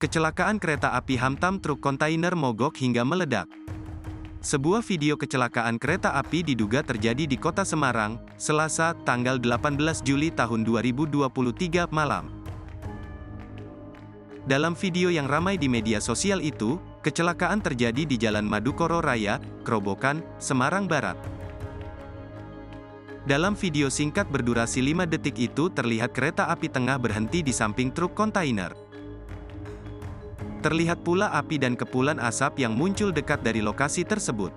Kecelakaan kereta api hantam truk kontainer mogok hingga meledak. Sebuah video kecelakaan kereta api diduga terjadi di Kota Semarang, Selasa, tanggal 18 Juli tahun 2023 malam. Dalam video yang ramai di media sosial itu, kecelakaan terjadi di Jalan Madukoro Raya, Krobokan, Semarang Barat. Dalam video singkat berdurasi 5 detik itu terlihat kereta api tengah berhenti di samping truk kontainer. Terlihat pula api dan kepulan asap yang muncul dekat dari lokasi tersebut.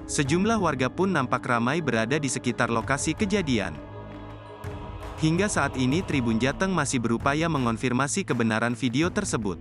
Sejumlah warga pun nampak ramai berada di sekitar lokasi kejadian. Hingga saat ini Tribun Jateng masih berupaya mengonfirmasi kebenaran video tersebut.